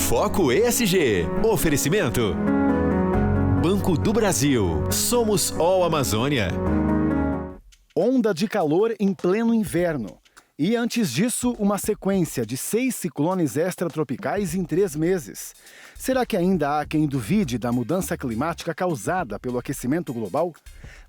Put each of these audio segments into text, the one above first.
Foco ESG. Oferecimento. Banco do Brasil. Somos All Amazônia. Onda de calor em pleno inverno. E antes disso, uma sequência de 6 ciclones extratropicais em 3 meses. Será que ainda há quem duvide da mudança climática causada pelo aquecimento global?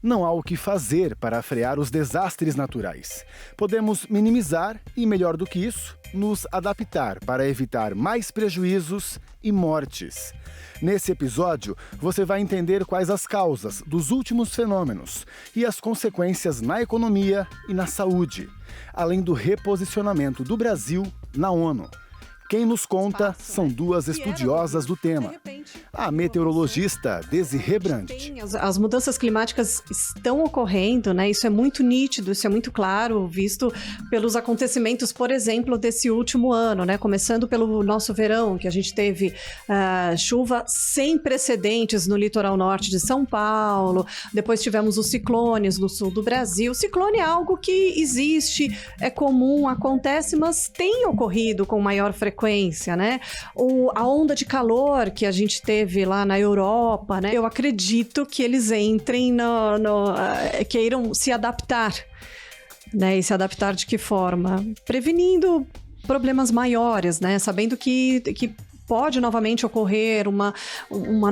Não há o que fazer para frear os desastres naturais. Podemos minimizar e, melhor do que isso, nos adaptar para evitar mais prejuízos e mortes. Nesse episódio, você vai entender quais as causas dos últimos fenômenos e as consequências na economia e na saúde, além do reposicionamento do Brasil na ONU. Quem nos conta são duas estudiosas do tema. A meteorologista Desirê Brandt. As mudanças climáticas estão ocorrendo, né? Isso é muito nítido, isso é muito claro, visto pelos acontecimentos, por exemplo, desse último ano, né? Começando pelo nosso verão, que a gente teve chuva sem precedentes no litoral norte de São Paulo, depois tivemos os ciclones no sul do Brasil. O ciclone é algo que existe, é comum, acontece, mas tem ocorrido com maior frequência, né? A onda de calor que a gente teve lá na Europa, né? Eu acredito que eles entrem queiram se adaptar, né? E se adaptar de que forma? Prevenindo problemas maiores, né? Sabendo que pode novamente ocorrer uma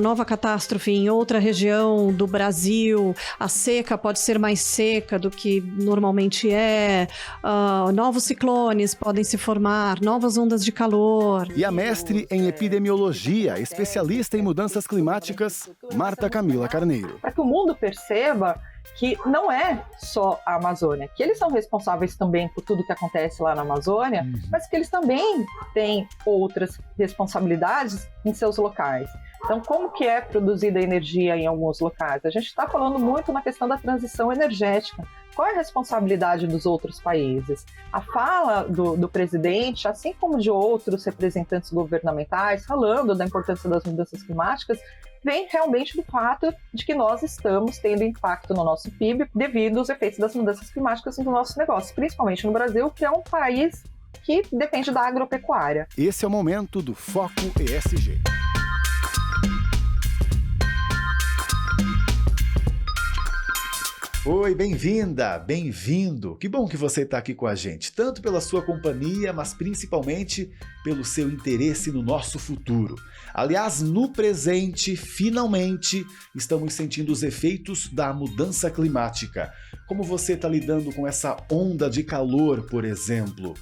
nova catástrofe em outra região do Brasil, a seca pode ser mais seca do que normalmente é, novos ciclones podem se formar, novas ondas de calor. E a mestre em epidemiologia, especialista em mudanças climáticas, Marta Camila Carneiro. Para que o mundo perceba que não é só a Amazônia, que eles são responsáveis também por tudo que acontece lá na Amazônia, mas que eles também têm outras responsabilidades em seus locais. Então, como que é produzida a energia em alguns locais? A gente está falando muito na questão da transição energética. Qual é a responsabilidade dos outros países? A fala do presidente, assim como de outros representantes governamentais, falando da importância das mudanças climáticas, vem realmente do fato de que nós estamos tendo impacto no nosso PIB devido aos efeitos das mudanças climáticas no nosso negócio, principalmente no Brasil, que é um país que depende da agropecuária. Esse é o momento do Foco ESG. Oi, bem-vinda, bem-vindo. Que bom que você está aqui com a gente, tanto pela sua companhia, mas principalmente pelo seu interesse no nosso futuro. Aliás, no presente, finalmente, estamos sentindo os efeitos da mudança climática. Como você está lidando com essa onda de calor, por exemplo?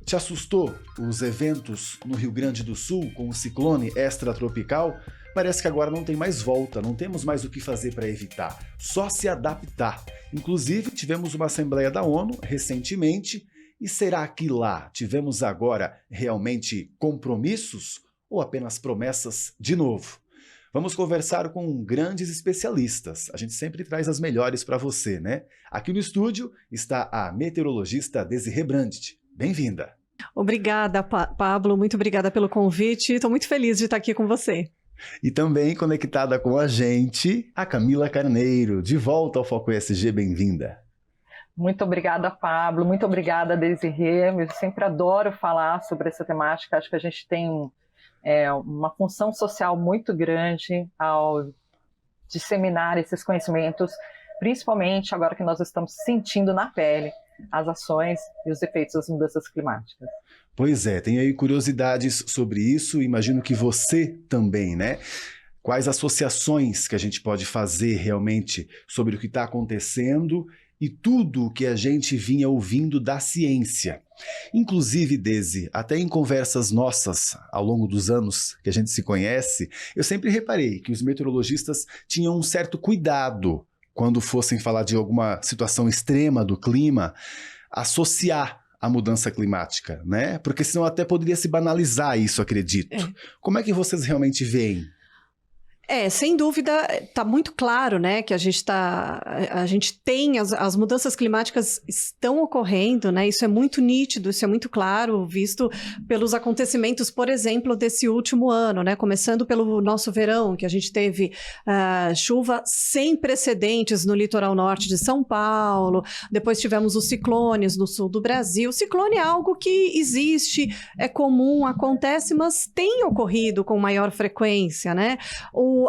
Te assustou os eventos no Rio Grande do Sul com o ciclone extratropical? Parece que agora não tem mais volta, não temos mais o que fazer para evitar, só se adaptar. Inclusive, tivemos uma Assembleia da ONU recentemente, e será que lá tivemos agora realmente compromissos ou apenas promessas de novo? Vamos conversar com grandes especialistas, a gente sempre traz as melhores para você, né? Aqui no estúdio está a meteorologista Desirê Brandt. Bem-vinda! Obrigada, Pablo, muito obrigada pelo convite, estou muito feliz de estar aqui com você. E também conectada com a gente, a Camila Carneiro. De volta ao Foco ESG, bem-vinda. Muito obrigada, Pablo. Muito obrigada, Desirê. Eu sempre adoro falar sobre essa temática. Acho que a gente tem uma função social muito grande ao disseminar esses conhecimentos, principalmente agora que nós estamos sentindo na pele as ações e os efeitos das mudanças climáticas. Pois é, tem aí curiosidades sobre isso, imagino que você também, né? Quais associações que a gente pode fazer realmente sobre o que está acontecendo e tudo o que a gente vinha ouvindo da ciência. Inclusive, Desi, até em conversas nossas ao longo dos anos que a gente se conhece, eu sempre reparei que os meteorologistas tinham um certo cuidado quando fossem falar de alguma situação extrema do clima, associar a mudança climática, né? Porque senão até poderia se banalizar isso, acredito. Como é que vocês realmente veem? Sem dúvida, está muito claro, né, que a gente tem, as mudanças climáticas estão ocorrendo, né, isso é muito nítido, isso é muito claro, visto pelos acontecimentos, por exemplo, desse último ano, né, começando pelo nosso verão, que a gente teve chuva sem precedentes no litoral norte de São Paulo, depois tivemos os ciclones no sul do Brasil. O ciclone é algo que existe, é comum, acontece, mas tem ocorrido com maior frequência, né,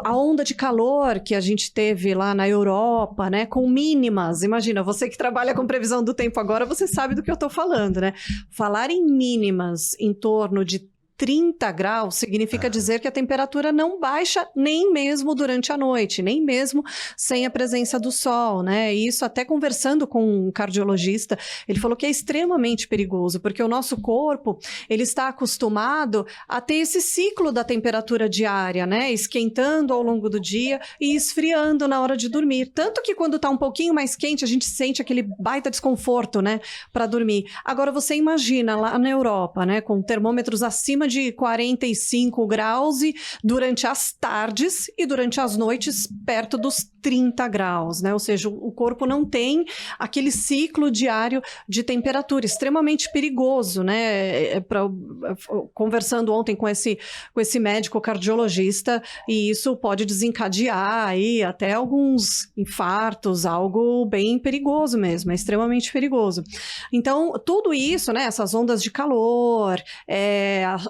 a onda de calor que a gente teve lá na Europa, né, com mínimas, imagina, você que trabalha com previsão do tempo agora, você sabe do que eu estou falando, né? Falar em mínimas em torno de 30 graus significa dizer que a temperatura não baixa nem mesmo durante a noite, nem mesmo sem a presença do sol, né? E isso até conversando com um cardiologista, ele falou que é extremamente perigoso, porque o nosso corpo, ele está acostumado a ter esse ciclo da temperatura diária, né? Esquentando ao longo do dia e esfriando na hora de dormir. Tanto que quando está um pouquinho mais quente, a gente sente aquele baita desconforto, né? Para dormir. Agora você imagina lá na Europa, né? Com termômetros acima de 45 graus e durante as tardes e durante as noites perto dos 30 graus, né? Ou seja, o corpo não tem aquele ciclo diário de temperatura, extremamente perigoso, né? Conversando ontem com esse médico cardiologista, e isso pode desencadear aí até alguns infartos, algo bem perigoso mesmo, é extremamente perigoso. Então, tudo isso, né? Essas ondas de calor,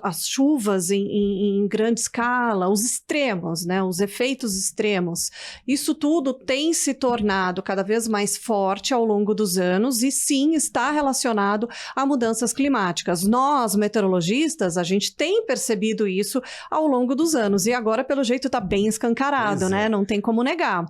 as chuvas em grande escala, os extremos, né? Os efeitos extremos, isso tudo tem se tornado cada vez mais forte ao longo dos anos e sim está relacionado a mudanças climáticas. Nós, meteorologistas, a gente tem percebido isso ao longo dos anos e agora, pelo jeito, está bem escancarado, né? Não tem como negar.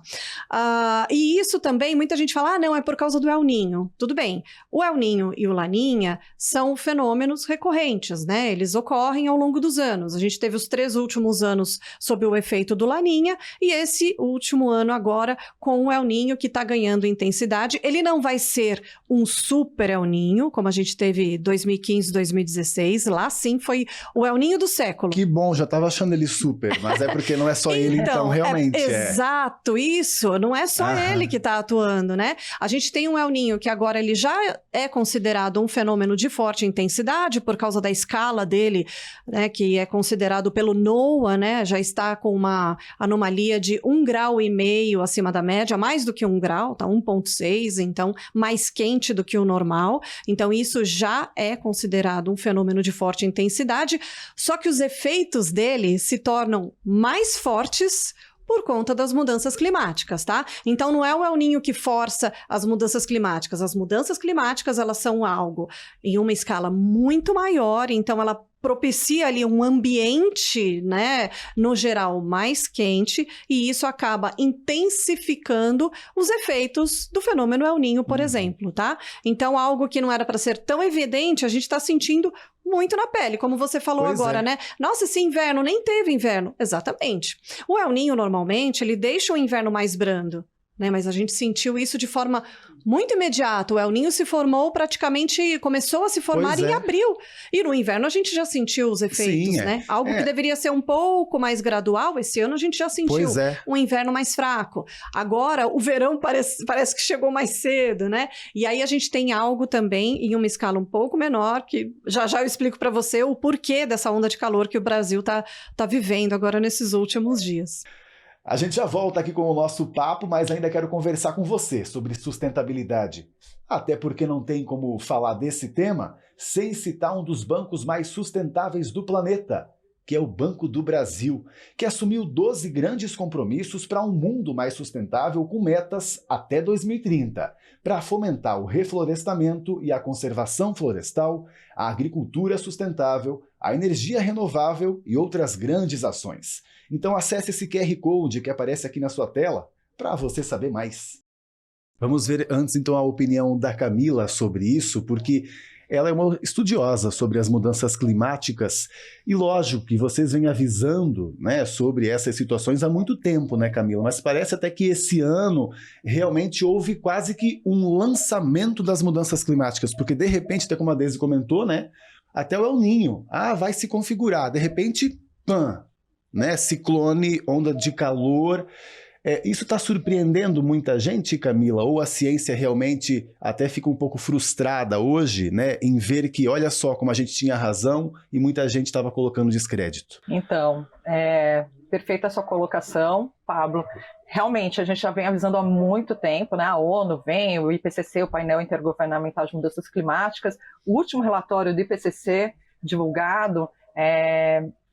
E isso também, muita gente fala, não, é por causa do El Niño. Tudo bem, o El Niño e o Laninha são fenômenos recorrentes, né? Eles ocorrem ao longo dos anos. A gente teve os 3 últimos anos sob o efeito do Laninha e esse último ano agora com o El Niño que está ganhando intensidade. Ele não vai ser um super El Niño, como a gente teve 2015, 2016. Lá sim foi o El Niño do século. Que bom, já estava achando ele super, mas é porque não é só ele, então realmente Exato, isso. Não é só ele que está atuando, né? A gente tem um El Niño que agora ele já é considerado um fenômeno de forte intensidade por causa da escala dele, né, que é considerado pelo NOAA, né, já está com uma anomalia de 1,5 grau acima da média, mais do que 1 grau, tá 1,6, então mais quente do que o normal. Então isso já é considerado um fenômeno de forte intensidade, só que os efeitos dele se tornam mais fortes por conta das mudanças climáticas, tá? Então não é o El Niño que força as mudanças climáticas. As mudanças climáticas, elas são algo em uma escala muito maior, então ela propicia ali um ambiente, né, no geral, mais quente, e isso acaba intensificando os efeitos do fenômeno El Niño, por exemplo, tá? Então, algo que não era para ser tão evidente, a gente está sentindo muito na pele, como você falou agora, né? Nossa, esse inverno nem teve inverno. Exatamente. O El Niño, normalmente, ele deixa o inverno mais brando, né? Mas a gente sentiu isso de forma muito imediata. O El Niño se formou praticamente, começou a se formar em abril. E no inverno a gente já sentiu os efeitos, né? Algo que deveria ser um pouco mais gradual, esse ano a gente já sentiu um inverno mais fraco. Agora o verão parece que chegou mais cedo, né? E aí a gente tem algo também em uma escala um pouco menor, que já eu explico para você o porquê dessa onda de calor que o Brasil tá vivendo agora nesses últimos dias. A gente já volta aqui com o nosso papo, mas ainda quero conversar com você sobre sustentabilidade. Até porque não tem como falar desse tema sem citar um dos bancos mais sustentáveis do planeta, que é o Banco do Brasil, que assumiu 12 grandes compromissos para um mundo mais sustentável com metas até 2030, para fomentar o reflorestamento e a conservação florestal, a agricultura sustentável, a energia renovável e outras grandes ações. Então acesse esse QR Code que aparece aqui na sua tela para você saber mais. Vamos ver antes então a opinião da Camila sobre isso, porque ela é uma estudiosa sobre as mudanças climáticas e lógico que vocês vêm avisando, né, sobre essas situações há muito tempo, né, Camila? Mas parece até que esse ano realmente houve quase que um lançamento das mudanças climáticas, porque de repente, até como a Deise comentou, né, até o El Niño, vai se configurar, de repente, pã! né? Ciclone, onda de calor. Isso está surpreendendo muita gente, Camila? Ou a ciência realmente até fica um pouco frustrada hoje, né, em ver que, olha só, como a gente tinha razão e muita gente estava colocando descrédito? Então, perfeita a sua colocação, Pablo. Realmente, a gente já vem avisando há muito tempo, né? A ONU vem, o IPCC, o Painel Intergovernamental de Mudanças Climáticas. O último relatório do IPCC divulgado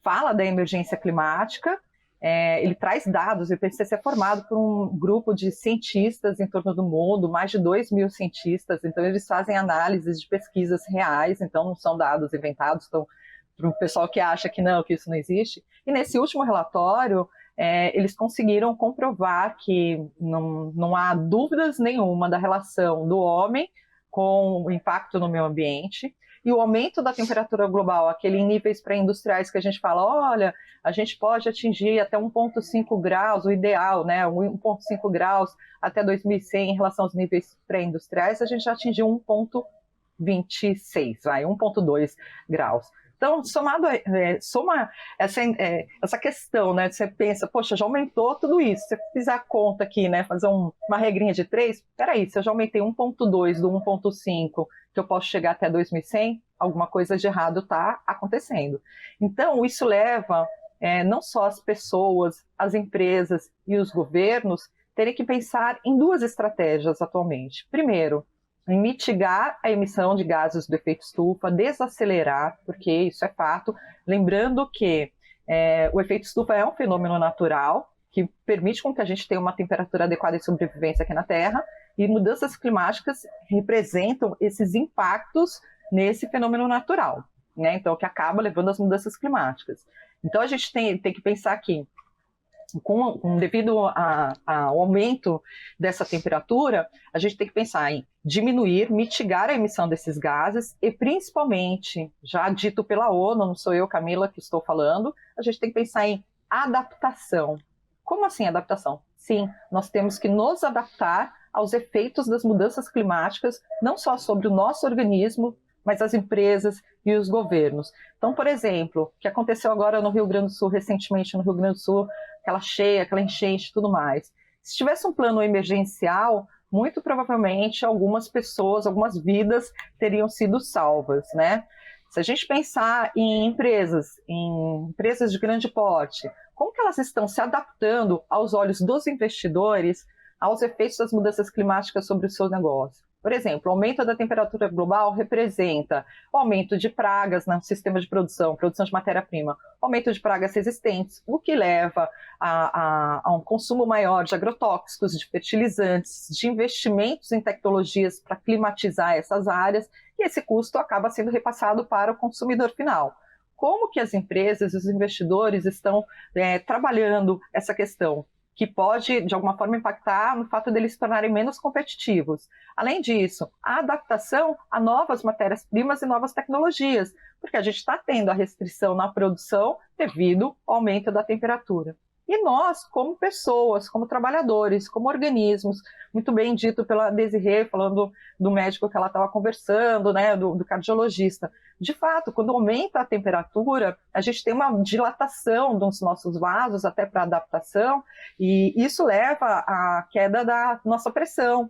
fala da emergência climática. Ele traz dados, o IPCC é formado por um grupo de cientistas em torno do mundo, mais de 2.000 cientistas, então eles fazem análises de pesquisas reais, então não são dados inventados, então para o pessoal que acha que não, que isso não existe. E nesse último relatório, eles conseguiram comprovar que não há dúvidas nenhuma da relação do homem com o impacto no meio ambiente. E o aumento da temperatura global, aquele em níveis pré-industriais que a gente fala, olha, a gente pode atingir até 1,5 graus, o ideal, né, 1,5 graus até 2100 em relação aos níveis pré-industriais, a gente já atingiu 1,26, 1,2 graus. Então, soma essa questão, né? Você pensa, poxa, já aumentou tudo isso. Se você fizer a conta aqui, né? Fazer uma regrinha de 3, peraí, se eu já aumentei 1,2 do 1,5, que eu posso chegar até 2100, alguma coisa de errado está acontecendo. Então, isso leva não só as pessoas, as empresas e os governos terem que pensar em duas estratégias atualmente. Primeiro, em mitigar a emissão de gases do efeito estufa, desacelerar, porque isso é fato. Lembrando que o efeito estufa é um fenômeno natural que permite com que a gente tenha uma temperatura adequada de sobrevivência aqui na Terra, e mudanças climáticas representam esses impactos nesse fenômeno natural, né? Então, que acaba levando às mudanças climáticas. Então, a gente tem que pensar aqui, devido ao aumento dessa temperatura, a gente tem que pensar em diminuir, mitigar a emissão desses gases e, principalmente, já dito pela ONU, não sou eu, Camila, que estou falando, a gente tem que pensar em adaptação. Como assim adaptação? Sim, nós temos que nos adaptar aos efeitos das mudanças climáticas, não só sobre o nosso organismo, mas as empresas e os governos. Então, por exemplo, o que aconteceu agora no Rio Grande do Sul, recentemente no Rio Grande do Sul, aquela cheia, aquela enchente e tudo mais. Se tivesse um plano emergencial, muito provavelmente algumas pessoas, algumas vidas teriam sido salvas, né? Se a gente pensar em empresas de grande porte, como que elas estão se adaptando aos olhos dos investidores aos efeitos das mudanças climáticas sobre o seu negócio? Por exemplo, o aumento da temperatura global representa o aumento de pragas no sistema de produção de matéria-prima, aumento de pragas resistentes, o que leva a um consumo maior de agrotóxicos, de fertilizantes, de investimentos em tecnologias para climatizar essas áreas, e esse custo acaba sendo repassado para o consumidor final. Como que as empresas e os investidores estão trabalhando essa questão? Que pode, de alguma forma, impactar no fato deles se tornarem menos competitivos. Além disso, a adaptação a novas matérias-primas e novas tecnologias, porque a gente está tendo a restrição na produção devido ao aumento da temperatura. E nós, como pessoas, como trabalhadores, como organismos, muito bem dito pela Desirê, falando do médico que ela estava conversando, né, do cardiologista. De fato, quando aumenta a temperatura, a gente tem uma dilatação dos nossos vasos até para adaptação, e isso leva à queda da nossa pressão.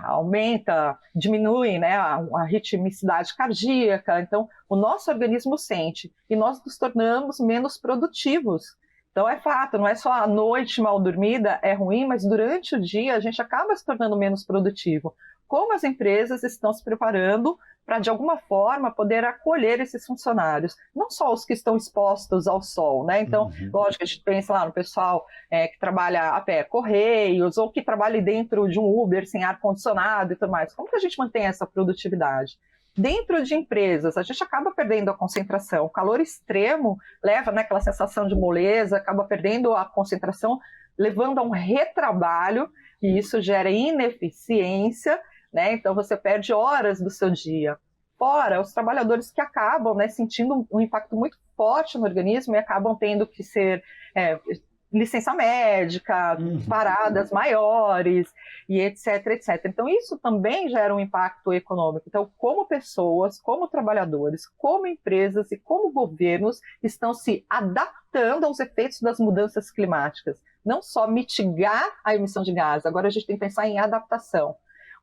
Aumenta, diminui, né, a ritmicidade cardíaca. Então, o nosso organismo sente, e nós nos tornamos menos produtivos. Então, é fato, não é só a noite mal dormida é ruim, mas durante o dia a gente acaba se tornando menos produtivo. Como as empresas estão se preparando para, de alguma forma, poder acolher esses funcionários? Não só os que estão expostos ao sol, né? Então, lógico, a gente pensa lá no pessoal que trabalha a pé, correios, ou que trabalha dentro de um Uber sem ar-condicionado e tudo mais. Como que a gente mantém essa produtividade? Dentro de empresas, a gente acaba perdendo a concentração. O calor extremo leva, né, aquela sensação de moleza, acaba perdendo a concentração, levando a um retrabalho, e isso gera ineficiência, né? Então você perde horas do seu dia. Fora os trabalhadores que acabam, né, sentindo um impacto muito forte no organismo e acabam tendo que ser licença médica, paradas maiores e etc, etc. Então, isso também gera um impacto econômico. Então, como pessoas, como trabalhadores, como empresas e como governos estão se adaptando aos efeitos das mudanças climáticas. Não só mitigar a emissão de gases, agora a gente tem que pensar em adaptação.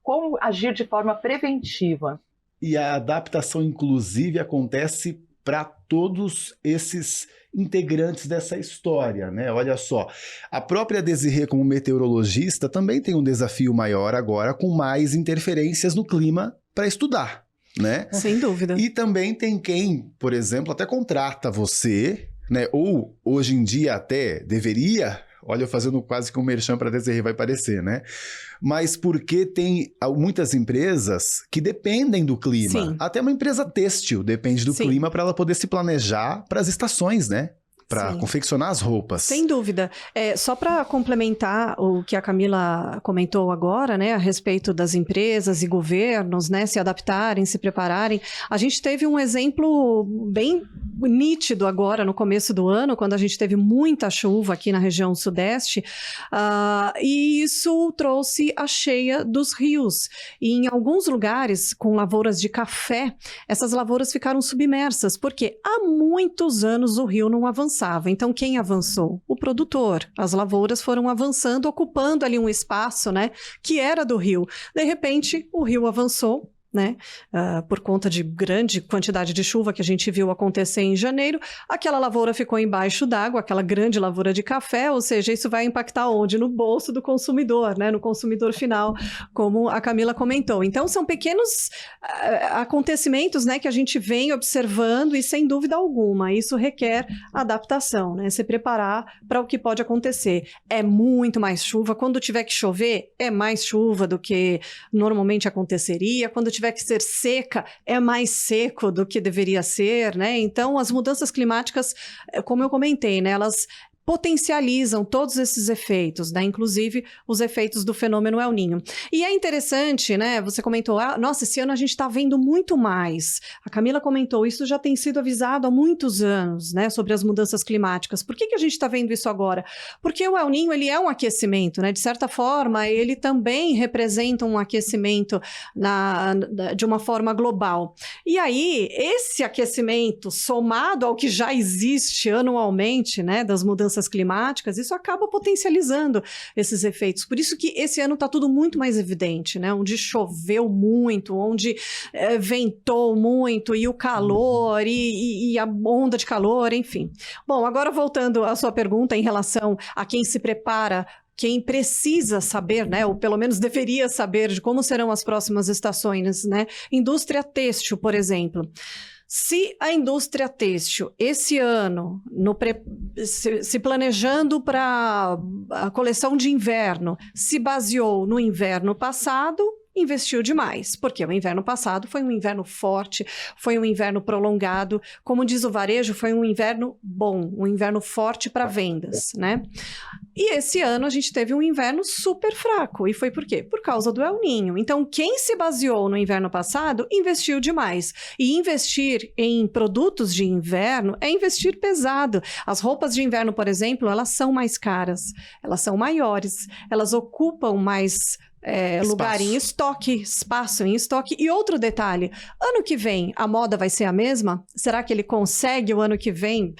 Como agir de forma preventiva. E a adaptação, inclusive, acontece para todos esses integrantes dessa história, né? Olha só, a própria Desirê, como meteorologista, também tem um desafio maior agora, com mais interferências no clima para estudar, né? Sem dúvida. E também tem quem, por exemplo, até contrata você, né? Ou hoje em dia até deveria... Olha, eu fazendo quase que um merchan para a Desirê, vai parecer, né? Mas porque tem muitas empresas que dependem do clima. Sim. Até uma empresa têxtil depende do clima para ela poder se planejar para as estações, né? Para confeccionar as roupas. Sem dúvida. Só para complementar o que a Camila comentou agora, né, a respeito das empresas e governos, né, se adaptarem, se prepararem, a gente teve um exemplo bem nítido agora no começo do ano, quando a gente teve muita chuva aqui na região sudeste, e isso trouxe a cheia dos rios. E em alguns lugares, com lavouras de café, essas lavouras ficaram submersas, porque há muitos anos o rio não avançava. Então, quem avançou? O produtor. As lavouras foram avançando, ocupando ali um espaço, né, que era do rio. De repente, o rio avançou, né, por conta de grande quantidade de chuva que a gente viu acontecer em janeiro, aquela lavoura ficou embaixo d'água, aquela grande lavoura de café, ou seja, isso vai impactar onde? No bolso do consumidor, né, no consumidor final, como a Camila comentou. Então, são pequenos acontecimentos, né, que a gente vem observando e, sem dúvida alguma, isso requer adaptação, né, se preparar para o que pode acontecer. É muito mais chuva, quando tiver que chover, é mais chuva do que normalmente aconteceria, quando tiver que ser seca, é mais seco do que deveria ser, né? Então, as mudanças climáticas, como eu comentei, né, elas potencializam todos esses efeitos, né? Inclusive os efeitos do fenômeno El Niño. E é interessante, né? Você comentou, nossa, esse ano a gente está vendo muito mais. A Camila comentou, isso já tem sido avisado há muitos anos, né? Sobre as mudanças climáticas. Por que a gente está vendo isso agora? Porque o El Niño, ele é um aquecimento, né? De certa forma, ele também representa um aquecimento de uma forma global. E aí, esse aquecimento, somado ao que já existe anualmente, né? Das mudanças climáticas, isso acaba potencializando esses efeitos. Por isso que esse ano está tudo muito mais evidente, né? Onde choveu muito, onde ventou muito, e o calor, e a onda de calor, enfim. Bom, agora voltando à sua pergunta em relação a quem se prepara, quem precisa saber, né, ou pelo menos deveria saber de como serão as próximas estações, né? Indústria têxtil, por exemplo. Se a indústria têxtil, esse ano, se planejando para a coleção de inverno, se baseou no inverno passado, investiu demais, porque o inverno passado foi um inverno forte, foi um inverno prolongado, como diz o varejo, foi um inverno bom, um inverno forte para vendas, né? E esse ano a gente teve um inverno super fraco, e foi por quê? Por causa do El Niño. Então, quem se baseou no inverno passado, investiu demais. E investir em produtos de inverno é investir pesado. As roupas de inverno, por exemplo, elas são mais caras, elas são maiores, elas ocupam mais lugar em estoque, espaço em estoque. E outro detalhe, ano que vem a moda vai ser a mesma? Será que ele consegue o ano que vem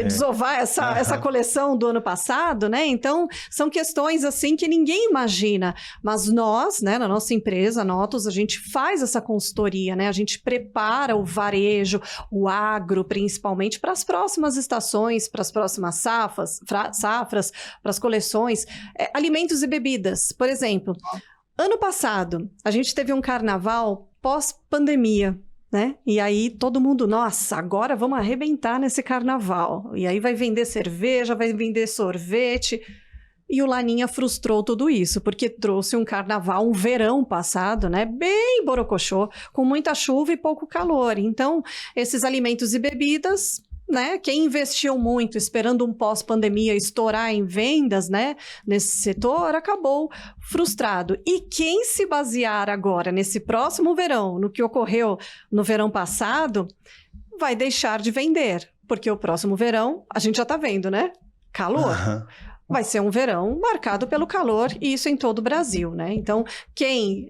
desovar essa coleção do ano passado, né? Então, são questões assim que ninguém imagina, mas nós, né, na nossa empresa, a Notus, a gente faz essa consultoria, né? A gente prepara o varejo, o agro, principalmente, para as próximas estações, para as próximas safras, para as coleções, alimentos e bebidas, por exemplo. Ano passado, a gente teve um carnaval pós-pandemia, né? E aí todo mundo, nossa, agora vamos arrebentar nesse carnaval. E aí vai vender cerveja, vai vender sorvete. E o Laninha frustrou tudo isso, porque trouxe um carnaval, um verão passado, né? Bem borocochô, com muita chuva e pouco calor. Então, esses alimentos e bebidas, né? Quem investiu muito esperando um pós-pandemia estourar em vendas, né, nesse setor, acabou frustrado. E quem se basear agora nesse próximo verão, no que ocorreu no verão passado, vai deixar de vender, porque o próximo verão, a gente já está vendo, né? calor. Aham. Vai ser um verão marcado pelo calor, e isso em todo o Brasil, né? Então, quem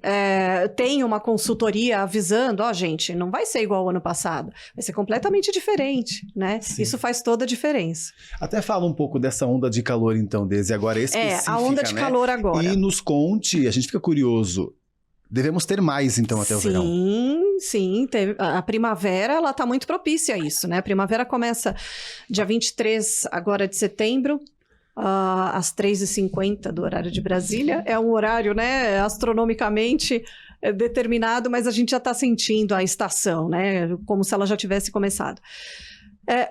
tem uma consultoria avisando, gente, não vai ser igual ao ano passado, vai ser completamente diferente, né? Sim. Isso faz toda a diferença. Até fala um pouco dessa onda de calor, então, Desi, agora específica, A onda de né? calor agora. E nos conte, a gente fica curioso, devemos ter mais, então, até o verão. Sim. A primavera, ela tá muito propícia a isso, né? A primavera começa dia 23 agora de setembro, às 3h50 do horário de Brasília. É um horário, né, astronomicamente determinado, mas a gente já está sentindo a estação, né, como se ela já tivesse começado.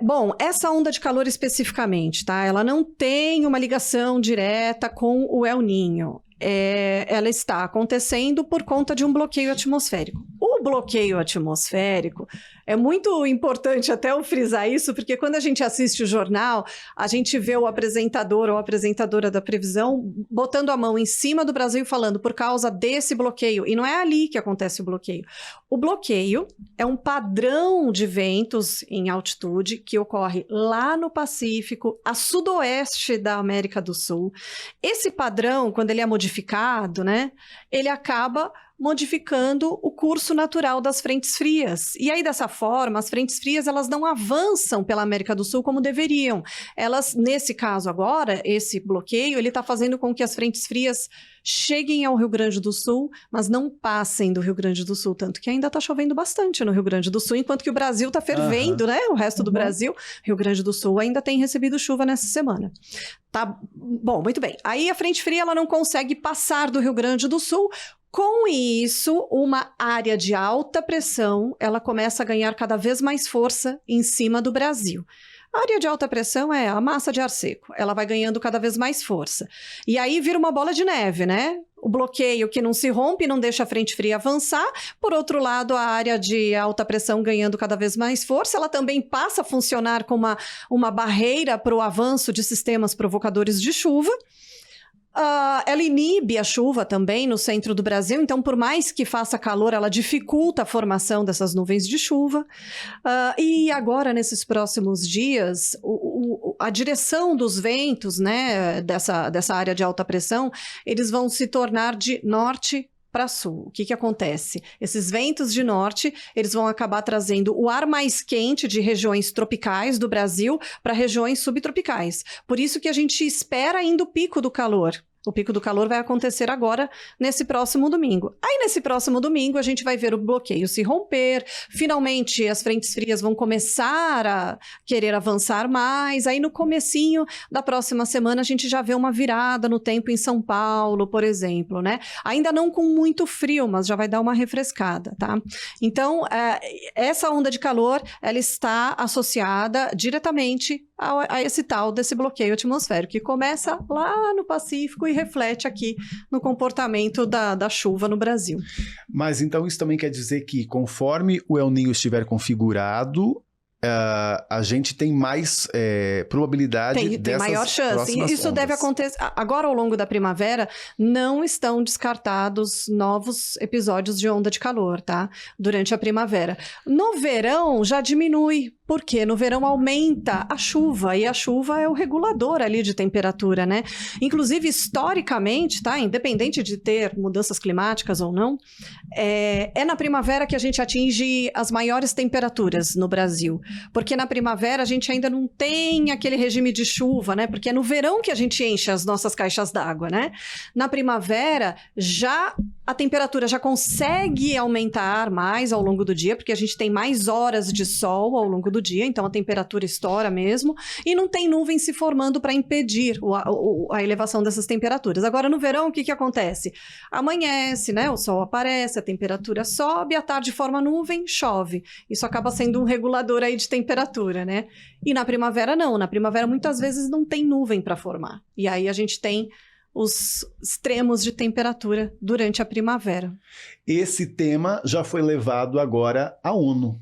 Bom, essa onda de calor especificamente, tá? Ela não tem uma ligação direta com o El Niño. Ela está acontecendo por conta de um bloqueio atmosférico. O bloqueio atmosférico é muito importante até eu frisar isso, porque quando a gente assiste o jornal, a gente vê o apresentador ou a apresentadora da previsão botando a mão em cima do Brasil falando por causa desse bloqueio. E não é ali que acontece o bloqueio. O bloqueio é um padrão de ventos em altitude que ocorre lá no Pacífico, a sudoeste da América do Sul. Esse padrão, quando ele é modificado, né, ele acaba modificando o curso natural das frentes frias. E aí, dessa forma, as frentes frias, elas não avançam pela América do Sul como deveriam. Elas, nesse caso agora, esse bloqueio, ele está fazendo com que as frentes frias cheguem ao Rio Grande do Sul, mas não passem do Rio Grande do Sul, tanto que ainda está chovendo bastante no Rio Grande do Sul, enquanto que o Brasil está fervendo, né? O resto do Brasil, Rio Grande do Sul ainda tem recebido chuva nessa semana. Tá bom, muito bem. Aí a frente fria, ela não consegue passar do Rio Grande do Sul. Com isso, uma área de alta pressão, ela começa a ganhar cada vez mais força em cima do Brasil. A área de alta pressão é a massa de ar seco, ela vai ganhando cada vez mais força. E aí vira uma bola de neve, né? O bloqueio que não se rompe, não deixa a frente fria avançar. Por outro lado, a área de alta pressão ganhando cada vez mais força, ela também passa a funcionar como uma barreira para o avanço de sistemas provocadores de chuva. Ela inibe a chuva também no centro do Brasil, então por mais que faça calor, ela dificulta a formação dessas nuvens de chuva. E agora, nesses próximos dias, a direção dos ventos, né, dessa área de alta pressão, eles vão se tornar de norte para sul. O que acontece? Esses ventos de norte, eles vão acabar trazendo o ar mais quente de regiões tropicais do Brasil para regiões subtropicais. Por isso que a gente espera ainda o pico do calor. O pico do calor vai acontecer agora, nesse próximo domingo. Aí, nesse próximo domingo, a gente vai ver o bloqueio se romper. Finalmente, as frentes frias vão começar a querer avançar mais. Aí, no comecinho da próxima semana, a gente já vê uma virada no tempo em São Paulo, por exemplo, né? Ainda não com muito frio, mas já vai dar uma refrescada, tá? Então, essa onda de calor, ela está associada diretamente a esse tal desse bloqueio atmosférico, que começa lá no Pacífico e reflete aqui no comportamento da chuva no Brasil. Mas então isso também quer dizer que conforme o El Niño estiver configurado, a gente tem mais probabilidade tem maior chance. Isso ondas. Deve acontecer. Agora, ao longo da primavera, não estão descartados novos episódios de onda de calor, tá? Durante a primavera. No verão, já diminui. Por quê? No verão aumenta a chuva, e a chuva é o regulador ali de temperatura, né? Inclusive, historicamente, tá? Independente de ter mudanças climáticas ou não, é na primavera que a gente atinge as maiores temperaturas no Brasil. Porque na primavera a gente ainda não tem aquele regime de chuva, né? Porque é no verão que a gente enche as nossas caixas d'água, né? Na primavera, a temperatura já consegue aumentar mais ao longo do dia, porque a gente tem mais horas de sol ao longo do dia, então a temperatura estoura mesmo, e não tem nuvem se formando para impedir a elevação dessas temperaturas. Agora, no verão, o que acontece? Amanhece, né? O sol aparece, a temperatura sobe, à tarde forma nuvem, chove. Isso acaba sendo um regulador aí de temperatura, né? E na primavera, não. Na primavera, muitas vezes, não tem nuvem para formar. E aí a gente tem os extremos de temperatura durante a primavera. Esse tema já foi levado agora à ONU,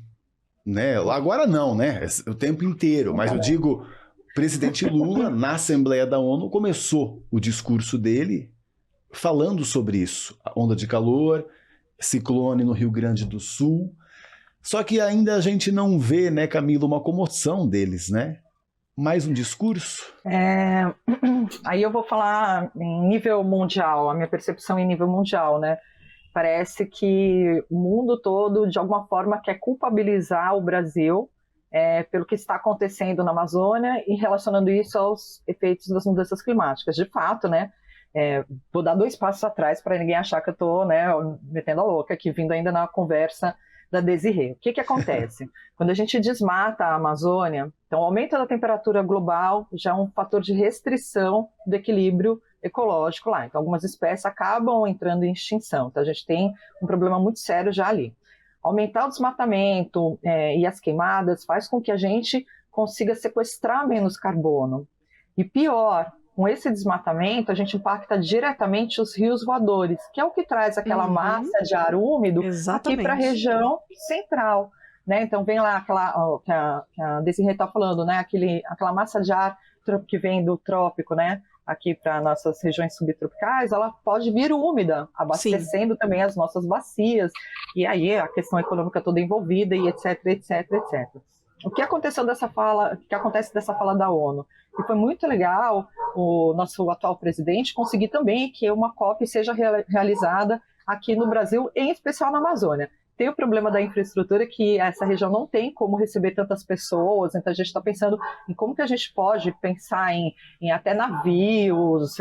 né? Agora não, né? O tempo inteiro, mas eu digo, o presidente Lula, na Assembleia da ONU, começou o discurso dele falando sobre isso. A onda de calor, ciclone no Rio Grande do Sul. Só que ainda a gente não vê, né, Camila, uma comoção deles, né? mais um discurso? Aí eu vou falar em nível mundial, a minha percepção em nível mundial, né? Parece que o mundo todo, de alguma forma, quer culpabilizar o Brasil pelo que está acontecendo na Amazônia e relacionando isso aos efeitos das mudanças climáticas. De fato, né? Vou dar 2 passos atrás para ninguém achar que eu estou, né, metendo a louca aqui, vindo ainda na conversa da Desirê. O que acontece? Quando a gente desmata a Amazônia, então o aumento da temperatura global já é um fator de restrição do equilíbrio ecológico lá. Então algumas espécies acabam entrando em extinção. Então a gente tem um problema muito sério já ali. Aumentar o desmatamento e as queimadas faz com que a gente consiga sequestrar menos carbono. E pior, com esse desmatamento, a gente impacta diretamente os rios voadores, que é o que traz aquela massa de ar úmido aqui para a região central. Né? Então, vem lá aquela que a Desirê está falando, né? Aquela massa de ar que vem do trópico, né? Aqui para nossas regiões subtropicais, ela pode vir úmida, abastecendo também as nossas bacias. E aí a questão econômica toda envolvida, e etc, etc, etc. O que acontece dessa fala da ONU? E foi muito legal o nosso atual presidente conseguir também que uma COP seja realizada aqui no Brasil, em especial na Amazônia. Tem o problema da infraestrutura, que essa região não tem como receber tantas pessoas, então a gente está pensando em como que a gente pode pensar em até navios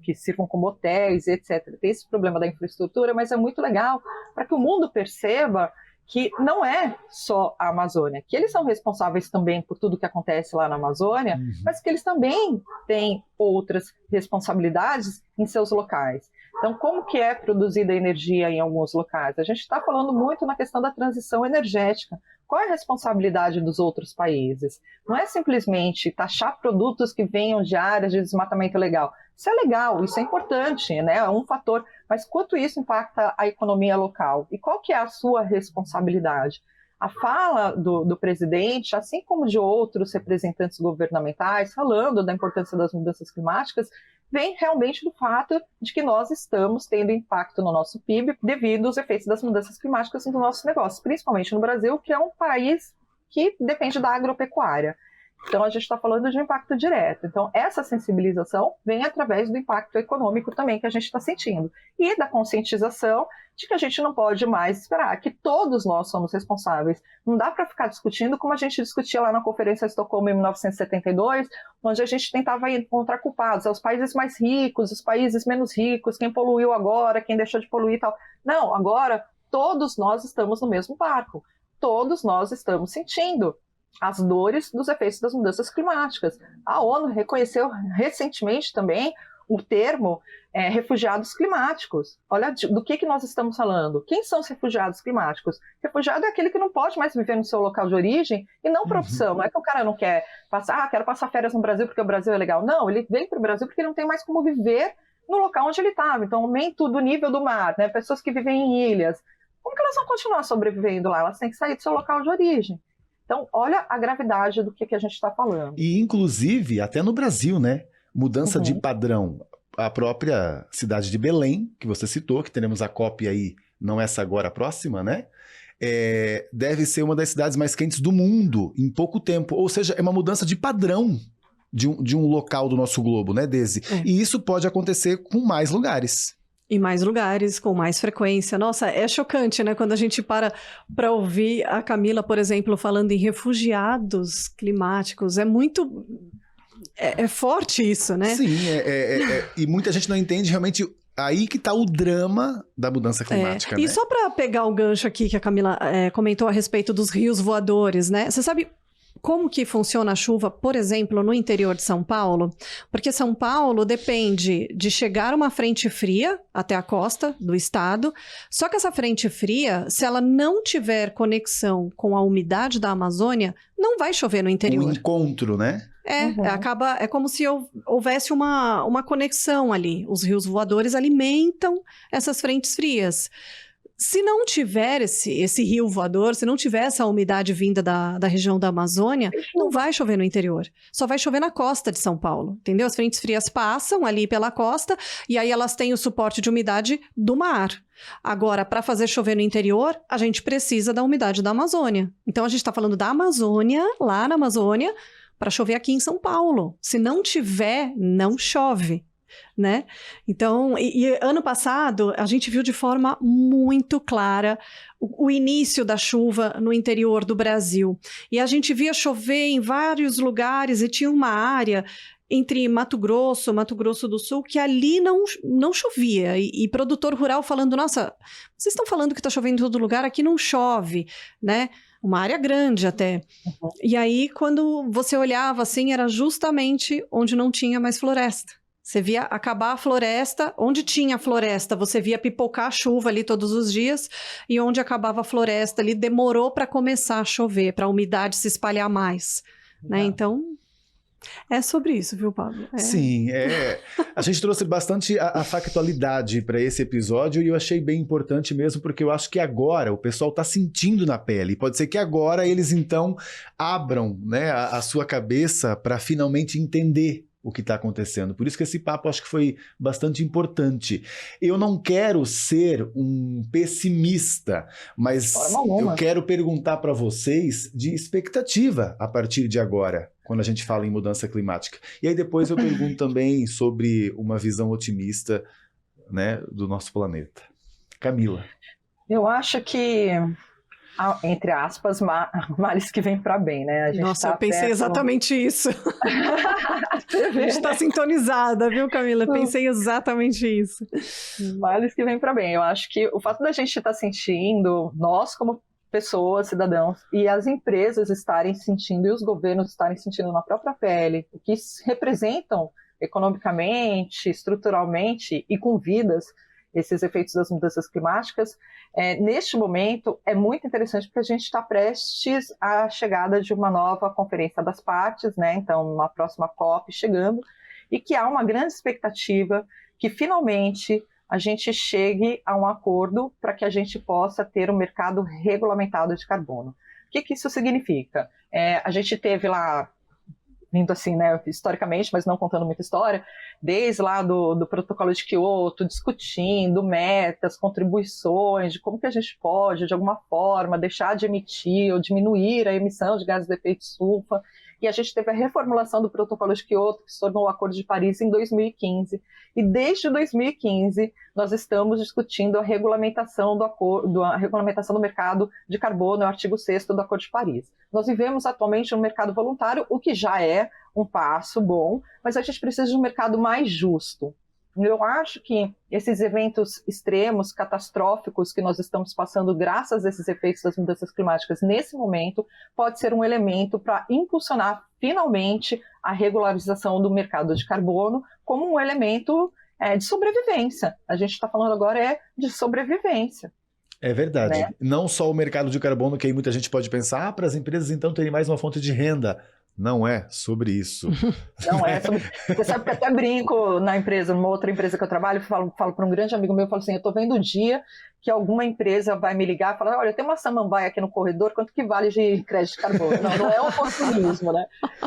que sirvam como hotéis, etc. Tem esse problema da infraestrutura, mas é muito legal para que o mundo perceba que não é só a Amazônia, que eles são responsáveis também por tudo que acontece lá na Amazônia, mas que eles também têm outras responsabilidades em seus locais. Então, como que é produzida a energia em alguns locais? A gente está falando muito na questão da transição energética. Qual é a responsabilidade dos outros países? Não é simplesmente taxar produtos que venham de áreas de desmatamento ilegal. Isso é legal, isso é importante, né? É um fator, mas quanto isso impacta a economia local? E qual que é a sua responsabilidade? A fala do presidente, assim como de outros representantes governamentais, falando da importância das mudanças climáticas, vem realmente do fato de que nós estamos tendo impacto no nosso PIB devido aos efeitos das mudanças climáticas no nosso negócio, principalmente no Brasil, que é um país que depende da agropecuária. Então, a gente está falando de um impacto direto. Então, essa sensibilização vem através do impacto econômico também que a gente está sentindo. E da conscientização de que a gente não pode mais esperar, que todos nós somos responsáveis. Não dá para ficar discutindo como a gente discutia lá na Conferência de Estocolmo em 1972, onde a gente tentava encontrar culpados, os países mais ricos, os países menos ricos, quem poluiu agora, quem deixou de poluir e tal. Não, agora todos nós estamos no mesmo barco. Todos nós estamos sentindo as dores dos efeitos das mudanças climáticas. A ONU reconheceu recentemente também o termo refugiados climáticos. Olha do que nós estamos falando. Quem são os refugiados climáticos? Refugiado é aquele que não pode mais viver no seu local de origem e não por opção. Não é que o cara não quer passar, quero passar férias no Brasil porque o Brasil é legal. Não, ele vem para o Brasil porque não tem mais como viver no local onde ele estava. Então, aumento do nível do mar, né? Pessoas que vivem em ilhas. Como que elas vão continuar sobrevivendo lá? Elas têm que sair do seu local de origem. Então, olha a gravidade do que a gente está falando. E, inclusive, até no Brasil, né? Mudança de padrão. A própria cidade de Belém, que você citou, que teremos a COP aí, não essa agora, a próxima, né? Deve ser uma das cidades mais quentes do mundo em pouco tempo. Ou seja, é uma mudança de padrão de um local do nosso globo, né, Desi? E isso pode acontecer com mais lugares. Em mais lugares, com mais frequência. Nossa, é chocante, né? Quando a gente para ouvir a Camila, por exemplo, falando em refugiados climáticos. É muito... É forte isso, né? Sim, e muita gente não entende realmente... Aí que está o drama da mudança climática, né? E só para pegar o gancho aqui que a Camila comentou a respeito dos rios voadores, né? Você sabe... Como que funciona a chuva, por exemplo, no interior de São Paulo? Porque São Paulo depende de chegar uma frente fria até a costa do estado, só que essa frente fria, se ela não tiver conexão com a umidade da Amazônia, não vai chover no interior. Um encontro, né? É como se houvesse uma conexão ali. Os rios voadores alimentam essas frentes frias. Se não tiver esse rio voador, se não tiver essa umidade vinda da região da Amazônia, não vai chover no interior. Só vai chover na costa de São Paulo, entendeu? As frentes frias passam ali pela costa e aí elas têm o suporte de umidade do mar. Agora, para fazer chover no interior, a gente precisa da umidade da Amazônia. Então, a gente está falando da Amazônia, lá na Amazônia, para chover aqui em São Paulo. Se não tiver, não chove, né? Então, e ano passado, a gente viu de forma muito clara o início da chuva no interior do Brasil. E a gente via chover em vários lugares e tinha uma área entre Mato Grosso do Sul, que ali não chovia. E produtor rural falando, nossa, vocês estão falando que está chovendo em todo lugar, aqui não chove, né? Uma área grande até. Uhum. E aí, quando você olhava assim, era justamente onde não tinha mais floresta. Você via acabar a floresta, onde tinha floresta, você via pipocar a chuva ali todos os dias, e onde acabava a floresta ali, demorou para começar a chover, para a umidade se espalhar mais, né? Então, é sobre isso, viu, Pablo? Sim, a gente trouxe bastante a factualidade para esse episódio e eu achei bem importante mesmo, porque eu acho que agora o pessoal está sentindo na pele. Pode ser que agora eles, então, abram, né, a sua cabeça para finalmente entender o que está acontecendo. Por isso que esse papo acho que foi bastante importante. Eu não quero ser um pessimista, mas eu quero perguntar para vocês de expectativa a partir de agora, quando a gente fala em mudança climática. E aí depois eu pergunto também sobre uma visão otimista, né, do nosso planeta. Camila. Eu acho que, entre aspas, males que vem para bem, né? Nossa, eu pensei exatamente isso. A gente está sintonizada, viu, Camila? Pensei exatamente isso. Males que vem para bem. Eu acho que o fato da gente estar sentindo, nós como pessoas, cidadãos, e as empresas estarem sentindo, e os governos estarem sentindo na própria pele, o que representam economicamente, estruturalmente e com vidas, esses efeitos das mudanças climáticas, neste momento é muito interessante porque a gente está prestes à chegada de uma nova conferência das partes, né? Então uma próxima COP chegando, e que há uma grande expectativa que finalmente a gente chegue a um acordo para que a gente possa ter um mercado regulamentado de carbono. O que isso significa? A gente teve lá, vindo assim, né, historicamente, mas não contando muita história, desde lá do protocolo de Kyoto, discutindo metas, contribuições, de como que a gente pode, de alguma forma, deixar de emitir ou diminuir a emissão de gases de efeito estufa. E a gente teve a reformulação do protocolo de Kyoto, que se tornou o Acordo de Paris em 2015. E desde 2015, nós estamos discutindo a regulamentação do mercado de carbono, o artigo 6º do Acordo de Paris. Nós vivemos atualmente um mercado voluntário, o que já é um passo bom, mas a gente precisa de um mercado mais justo. Eu acho que esses eventos extremos, catastróficos que nós estamos passando graças a esses efeitos das mudanças climáticas nesse momento, pode ser um elemento para impulsionar finalmente a regularização do mercado de carbono como um elemento de sobrevivência. A gente está falando agora de sobrevivência. É verdade. Né? Não só o mercado de carbono, que aí muita gente pode pensar, para as empresas então terem mais uma fonte de renda. Não é sobre isso. Não é sobre... Você sabe que até brinco na empresa, numa outra empresa que eu trabalho, falo para um grande amigo meu, eu falo assim, eu estou vendo o dia que alguma empresa vai me ligar e falar, olha, tem uma samambaia aqui no corredor, quanto que vale de crédito de carbono? Não é oportunismo, né?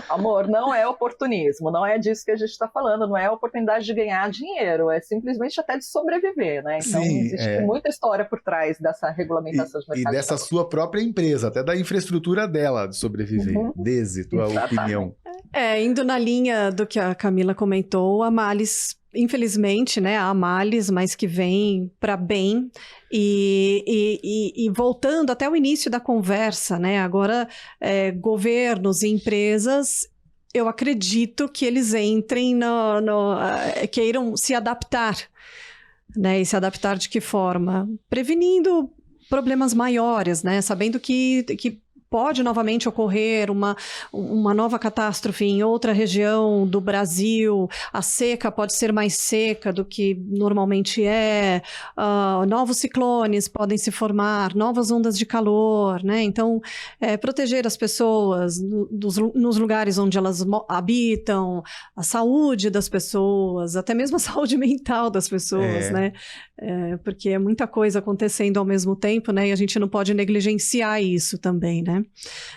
Amor, não é oportunismo, não é disso que a gente está falando, não é a oportunidade de ganhar dinheiro, é simplesmente até de sobreviver, né? Então, existe muita história por trás dessa regulamentação de mercado. E dessa sua própria empresa, até da infraestrutura dela de sobreviver. Desi, tua opinião. Indo na linha do que a Camila comentou, a males, infelizmente, né, há males, mas que vem para bem, e voltando até o início da conversa, né, agora governos e empresas, eu acredito que eles entrem queiram se adaptar, né, e se adaptar de que forma? Prevenindo problemas maiores, né, sabendo que pode novamente ocorrer uma nova catástrofe em outra região do Brasil, a seca pode ser mais seca do que normalmente novos ciclones podem se formar, novas ondas de calor, né? Então, proteger as pessoas nos lugares onde elas habitam, a saúde das pessoas, até mesmo a saúde mental das pessoas, né? Porque é muita coisa acontecendo ao mesmo tempo, né? E a gente não pode negligenciar isso também, né? né?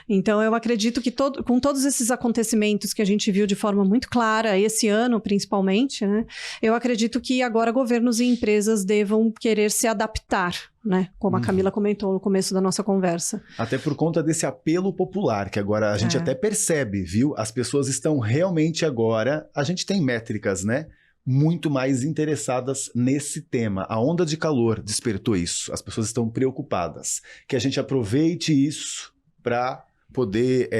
Então, eu acredito que com todos esses acontecimentos que a gente viu de forma muito clara, esse ano principalmente, né? Eu acredito que agora governos e empresas devam querer se adaptar, né? Como a Camila comentou no começo da nossa conversa. Até por conta desse apelo popular, que agora a gente até percebe, viu? As pessoas estão realmente agora... A gente tem métricas, né? Muito mais interessadas nesse tema. A onda de calor despertou isso. As pessoas estão preocupadas. Que a gente aproveite isso para poder,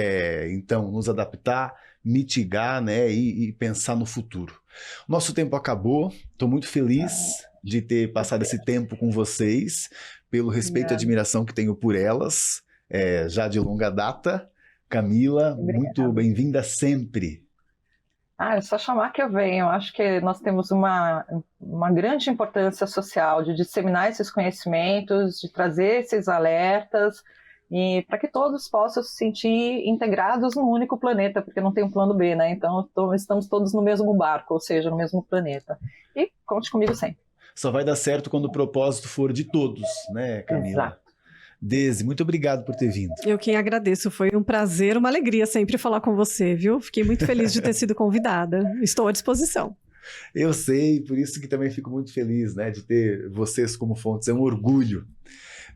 então, nos adaptar, mitigar, né, e pensar no futuro. Nosso tempo acabou. Estou muito feliz de ter passado esse tempo com vocês, pelo respeito e admiração que tenho por elas, já de longa data. Camila, muito bem-vinda sempre. É só chamar que eu venho. Eu acho que nós temos uma grande importância social de disseminar esses conhecimentos, de trazer esses alertas, e para que todos possam se sentir integrados num único planeta, porque não tem um plano B, né? Então estamos todos no mesmo barco, ou seja, no mesmo planeta. E conte comigo sempre. Só vai dar certo quando o propósito for de todos, né, Camila? Exato. Desi, muito obrigado por ter vindo. Eu quem agradeço, foi um prazer, uma alegria sempre falar com você, viu? Fiquei muito feliz de ter sido convidada. Estou à disposição. Eu sei, por isso que também fico muito feliz, né, de ter vocês como fontes, é um orgulho.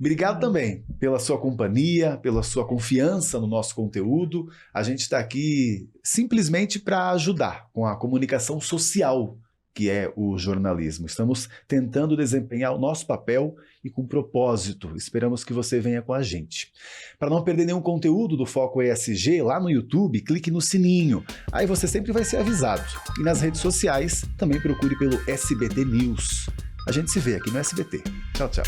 Obrigado também pela sua companhia, pela sua confiança no nosso conteúdo. A gente está aqui simplesmente para ajudar com a comunicação social, que é o jornalismo. Estamos tentando desempenhar o nosso papel e com propósito. Esperamos que você venha com a gente. Para não perder nenhum conteúdo do Foco ESG, lá no YouTube, clique no sininho. Aí você sempre vai ser avisado. E nas redes sociais, também procure pelo SBT News. A gente se vê aqui no SBT. Tchau, tchau.